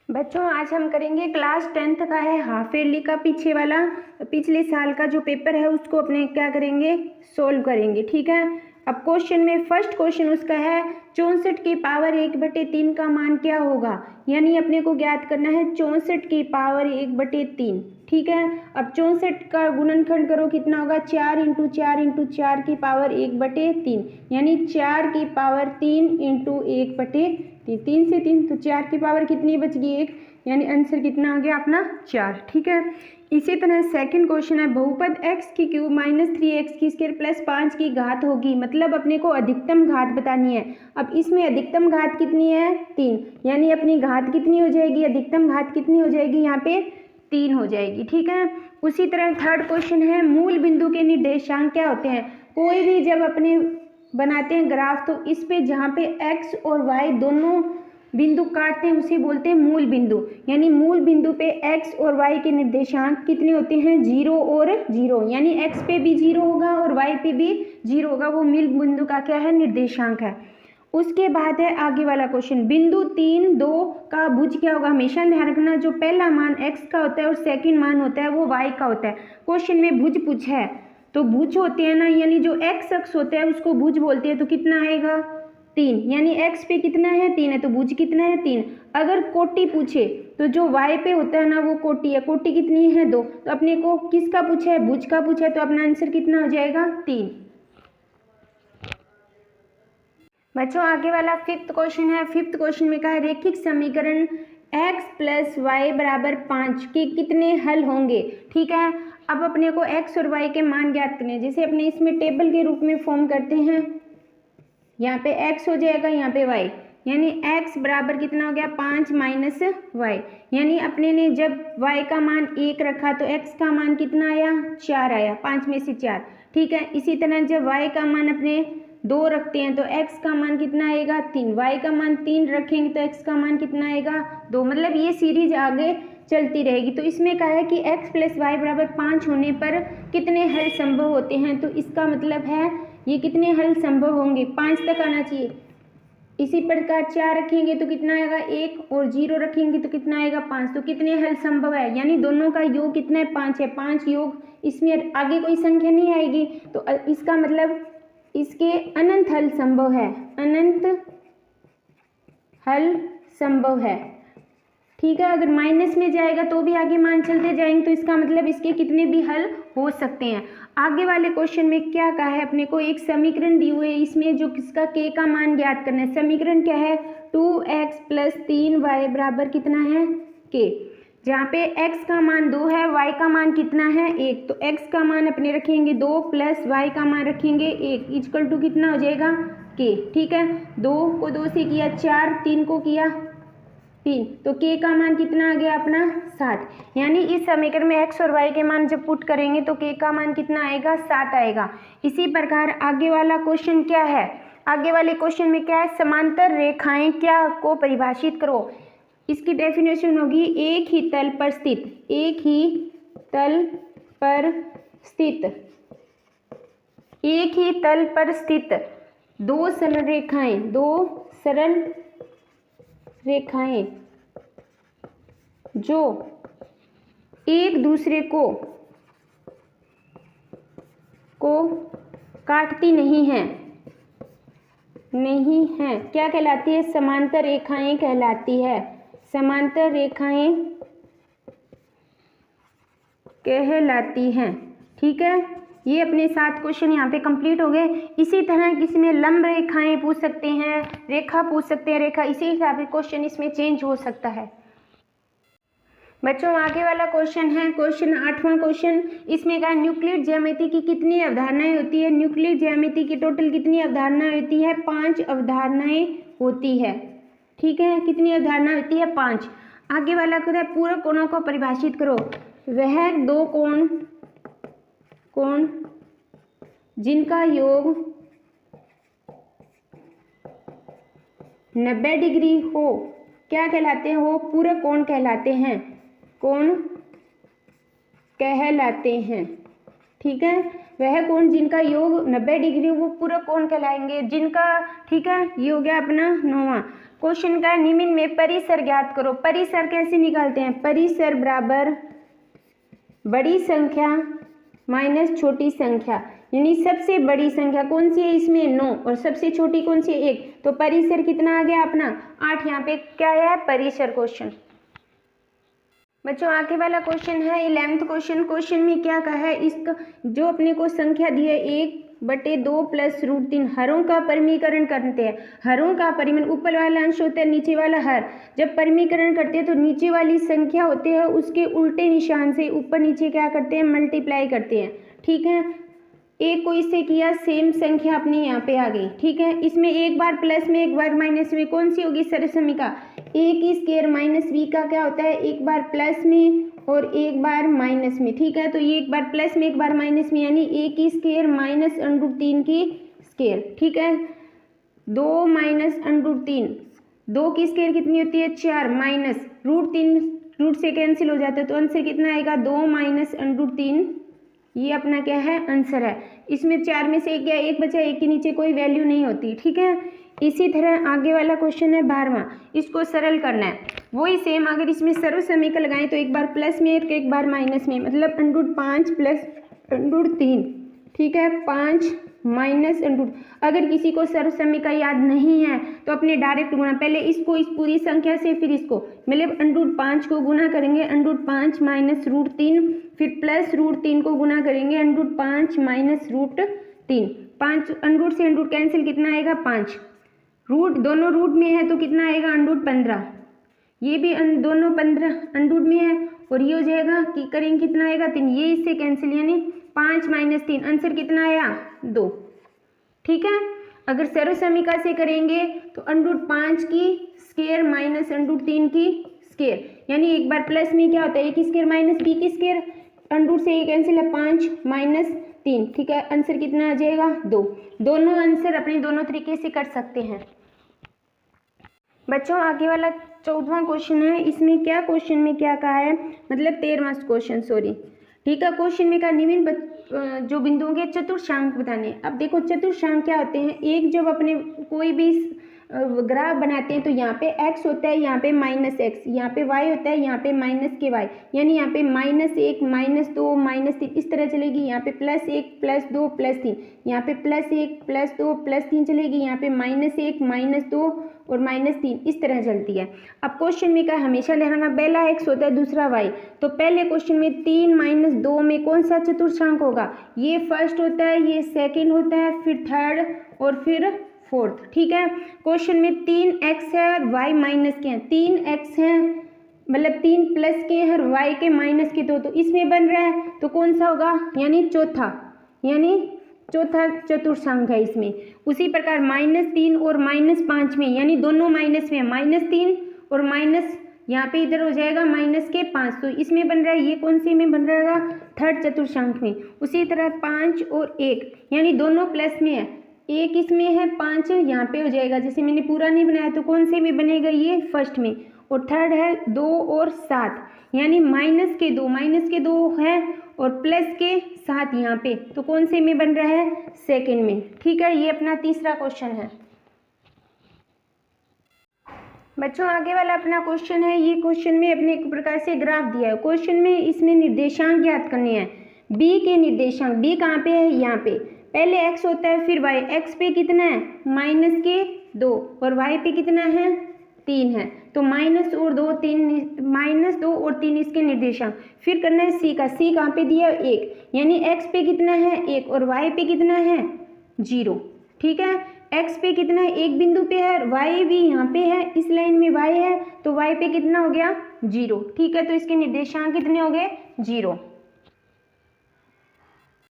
बच्चों आज हम करेंगे क्लास 10th का है हाफ ईयरली का पीछे वाला पिछले साल का जो पेपर है उसको अपने क्या करेंगे सोल्व करेंगे। ठीक है, अब क्वेश्चन में फर्स्ट क्वेश्चन उसका है 64 की पावर 1/3 का मान क्या होगा। यानी अपने को ज्ञात करना है 64 की पावर 1/3। ठीक है, अब 64 का गुणनखंड करो कितना होगा 4 × 4 × 4 की पावर 1/3 यानी 4 की पावर 3 × 1/3 3 से 3 तो 4 की पावर कितनी बच गई 1 यानी आंसर कितना आ गया अपना 4। ठीक है, इसी तरह सेकंड क्वेश्चन है बहुपद x की क्यूब -3x की स्क्वायर प्लस 5 की घात होगी। मतलब अपने को अधिकतम घात बतानी है। अब इसमें अधिकतम घात कितनी है 3 यानी अपनी घात कितनी हो जाएगी अधिकतम घात कितनी हो जाएगी यहाँ पे 3 हो जाएगी। ठीक है, उसी तरह थर्ड क्वेश्चन है मूल बिंदु के निर्देशांक क्या होते हैं। कोई भी जब अपने बनाते हैं ग्राफ तो इस पे जहाँ पे x और y दोनों बिंदु काटते हैं उसे बोलते हैं मूल बिंदु। यानी मूल बिंदु पे x और y के निर्देशांक कितने होते हैं 0 और 0 यानी x पे भी 0 होगा और y पे भी 0 होगा, वो मूल बिंदु का क्या है निर्देशांक है। उसके बाद है आगे वाला क्वेश्चन बिंदु 3, 2 का भुज क्या होगा। हमेशा ध्यान रखना जो पहला मान x का होता है और सेकंड मान होता है वो y का होता है। क्वेश्चन में भुज पूछा है तो भुज होते हैं ना, यानी जो x अक्ष होता है उसको भुज बोलते हैं। तो कितना आएगा 3 यानी x पे कितना है 3 है तो भुज कितना है 3। अगर कोटि पूछे तो जो y पे होता है ना वो कोटि है, कोटि कितनी है 2। तो अपने को किसका पूछा है भुज का पूछा है तो अपना आंसर कितना हो जाएगा 3। बच्चों आगे वाला फिफ्थ क्वेश्चन है। फिफ्थ क्वेश्चन में कहा है रेखिक समीकरण x + y = 5 के कितने हल होंगे। ठीक है, अब अपने को x और y के मान ज्ञात करने हैं। जैसे अपने इसमें टेबल के रूप में फॉर्म करते हैं, यहाँ पे x हो जाएगा यहाँ पे y यानी x बराबर कितना हो गया 5 - y यानी अपने ने जब y का मान 1 रखा तो x का मान कितना आया 4 आया, 5 में से 4। ठीक है, इसी तरह जब y का मान अपने 2 रखते हैं तो x का मान कितना आएगा 3, y का मान 3 रखेंगे तो x का मान कितना आएगा 2। मतलब ये सीरीज आगे चलती रहेगी। तो इसमें कहा है कि x + y = 5 होने पर कितने हल संभव होते हैं। तो इसका मतलब है ये कितने हल संभव होंगे 5 तक आना चाहिए। इसी प्रकार 4 रखेंगे तो कितना आएगा 1 और 0 रखेंगे तो कितना आएगा 5। तो कितने हल संभव है यानी दोनों का योग कितना है 5 है। 5 योग इसमें आगे कोई संख्या नहीं आएगी तो इसका मतलब इसके अनंत हल संभव है, अनंत हल संभव है। ठीक है, अगर माइनस में जाएगा तो भी आगे मान चलते जाएंगे तो इसका मतलब इसके कितने भी हल हो सकते हैं। आगे वाले क्वेश्चन में क्या कहा है अपने को एक समीकरण दी हुई है, इसमें जो किसका k का मान ज्ञात करना है। समीकरण क्या है 2x + 3y बराबर कितना है k, जहाँ पे x का मान 2 है y का मान कितना है 1। तो x का मान अपने रखेंगे 2 प्लस y का मान रखेंगे 1 इक्वल टू कितना हो जाएगा k। ठीक है, 2 को 2 से किया 4, 3 को किया 3 तो k का मान कितना आ गया अपना 7। यानी इस समीकरण में x और y के मान जब पुट करेंगे तो k का मान कितना आएगा 7 आएगा। इसी प्रकार आगे वाला क्वेश्चन क्या है, आगे वाले क्वेश्चन में क्या है समांतर रेखाएं क्या को परिभाषित करो। इसकी डेफिनेशन होगी एक ही तल पर स्थित, एक ही तल पर स्थित, एक ही तल पर स्थित दो सरल रेखाएं, दो सरल रेखाएं जो एक दूसरे को काटती नहीं है, नहीं है क्या कहलाती है समांतर रेखाएं कहलाती है, समांतर रेखाएं कहलाती हैं। ठीक है, ये अपने 7 क्वेश्चन यहाँ पे कंप्लीट हो गए। इसी तरह किसी में लंब रेखाएं पूछ सकते हैं, रेखा पूछ सकते हैं, रेखा इसी हिसाब से क्वेश्चन इसमें चेंज हो सकता है। बच्चों आगे वाला क्वेश्चन है क्वेश्चन 8वां क्वेश्चन। इसमें कहा न्यूक्लियर ज्यामिति की कितनी अवधारणाएं होती है। न्यूक्लियर ज्यामिति की टोटल कितनी अवधारणाएं होती है 5 अवधारणाएं होती है। ठीक है, कितनी अवधारणा होती है 5। आगे वाला कहता है पूरक कोणों को परिभाषित करो। वह दो कोण जिनका योग 90 डिग्री हो क्या कहलाते हैं, वो पूरक कोण कहलाते हैं, कोण कहलाते हैं। ठीक है, वह कोण जिनका योग 90 डिग्री वो पूरक कोण कहलाएंगे जिनका, ठीक है। ये हो गया अपना 9वां क्वेश्चन का। निम्न में परिसर ज्ञात करो। परिसर कैसे निकालते हैं? परिसर बराबर बड़ी संख्या माइनस छोटी संख्या, यानी सबसे बड़ी संख्या कौन सी है इसमें? 9, और सबसे छोटी कौन सी है? 1। तो परिसर कितना आ गया अपना? 8। यहाँ पे क्या है? परिसर क्वेश्चन। बच्चों आगे वाला क्वेश्चन है 11th क्वेश्चन। क्वेश्चन में क्या कहा है? इसका जो अपने को संख्या दी है 1/2 + √3 हरों का परिमीकरण करते हैं। हरों का परिमीकरण, ऊपर वाला अंश होता है नीचे वाला हर। जब परिमीकरण करते हैं तो नीचे वाली संख्या होती है उसके उल्टे निशान से ऊपर नीचे क्या करते हैं? मल्टीप्लाई करते हैं, ठीक है। एक को इससे किया, सेम संख्या अपनी यहाँ पे आ गई, ठीक है। इसमें एक बार प्लस में एक बार माइनस में, कौन सी होगी? सरसमीका। a² माइनस b का क्या होता है? एक बार प्लस में और एक बार माइनस में, ठीक है। तो ये एक बार प्लस में एक बार माइनस में, यानी a² माइनस √3 की स्क्वायर, ठीक है। 2 माइनस √3, 2 की स्क्वायर कितनी होती है? 4, माइनस √3 रूट से कैंसिल हो जाता है तो आंसर कितना आएगा? 2 माइनस √3। ये अपना क्या है? आंसर है। इसमें 4 में से एक गया, एक बचा, एक के नीचे कोई वैल्यू नहीं होती, ठीक है। इसी तरह आगे वाला क्वेश्चन है 12वां। इसको सरल करना है। वही सेम, अगर इसमें सर्वसमीकरण लगाएं तो एक बार प्लस में एक बार माइनस में, मतलब √5 प्लस √3, ठीक है। 5 माइनस √ अगर किसी को सर्वसमीकरण याद नहीं है तो अपने डायरेक्ट गुणा, पहले इसको इस पूरी संख्या से फिर इसको, मतलब √5 को गुना करेंगे √5 माइनस √3, फिर प्लस √3 को गुना करेंगे √5 माइनस √3। 5 √ से √ कैंसिल, कितना आएगा? 5। रूट दोनों रूट में है तो कितना आएगा? √15। ये भी दोनों 15 √ में है और ये हो जाएगा कि करेंगे कितना आएगा? 3। ये इससे कैंसिल, यानी 5 माइनस 3, आंसर कितना आया? 2, ठीक है। अगर सर्वसमीकरण से करेंगे तो √5 की स्क्वायर माइनस √3 की स्क्वायर, यानी एक बार प्लस में क्या होता है? a की स्क्वायर माइनस b की स्क्वायर, √ से ये कैंसिल है, 5 माइनस 3, ठीक है। आंसर कितना आ जाएगा? 2। दोनों आंसर अपने दोनों तरीके से कर सकते हैं। बच्चों आगे वाला 14वां क्वेश्चन है। इसमें क्या, क्वेश्चन में क्या कहा है? मतलब 13वां क्वेश्चन, सॉरी, ठीक है। क्वेश्चन में कहा निम्न जो बिंदुओं के चतुर्थांक बताने। अब देखो चतुर्थांक क्या होते हैं? एक जब अपने कोई भी ग्राफ बनाते हैं तो यहाँ पे x होता है, यहाँ पे -x, यहाँ पे y होता है, यहाँ पे -y, यानी यहाँ पे -1 -2 -3 इस तरह चलेगी। यहाँ पे +1 +2 +3, यहाँ पे +1 +2 +3 चलेगी। यहाँ पे -1 -2 और -3 इस तरह चलती है। अब क्वेश्चन में क्या हमेशा ध्यान, पहला x होता है दूसरा y। तो पहले क्वेश्चन में 3 - 2 में कौन सा चतुर्थांक होगा? ये फर्स्ट होता है, ये सेकंड होता है, फिर थर्ड और फिर फोर्थ, ठीक है। क्वेश्चन में 3x है और y माइनस के हैं। 3x है मतलब 3 प्लस के हैं और y के माइनस के 2, तो इसमें बन रहा है तो कौन सा होगा? यानी चौथा चतुर्थांक है इसमें। उसी प्रकार -3 और -5 में, यानी दोनों माइनस में, -3 और माइनस यहाँ पे इधर हो जाएगा -5, तो इसमें बन रहा है, ये कौन से में बन रहा है? थर्ड चतुर्थांक में। उसी तरह 5 और 1, यानी दोनों प्लस में है, 1 इसमें है, 5 यहाँ पे हो जाएगा। जैसे मैंने पूरा नहीं बनाया तो कौन से में बनेगा? ये फर्स्ट में। और थर्ड है 2 और 7, यानी -2 है और प्लस के 7 यहाँ पे, तो कौन से में बन रहा है? सेकंड में, ठीक है। ये अपना तीसरा क्वेश्चन है। बच्चों आगे वाला अपना क्वेश्चन है। ये क्वेश्चन में अपने एक प्रकार से ग्राफ दिया है। क्वेश्चन में इसमें निर्देशांक ज्ञात करने हैं। b के निर्देशांक, b कहाँ पे है? यहाँ पे। पहले x होता है, फिर y। x पे कितना है? -2 और y पे कितना है? 3 है। तो -2 और 3 इसके निर्देशांक। फिर करना है c का। c कहाँ पे दिया? 1, यानी x पे कितना है? 1 और y पे कितना है? 0, ठीक है। x पे कितना है? एक बिंदु पे है, y भी यहाँ पे है, इस लाइन में y है, तो y पे कितना हो गया? 0, ठीक है। तो इसके निर्देशांक कितने हो गए? 0।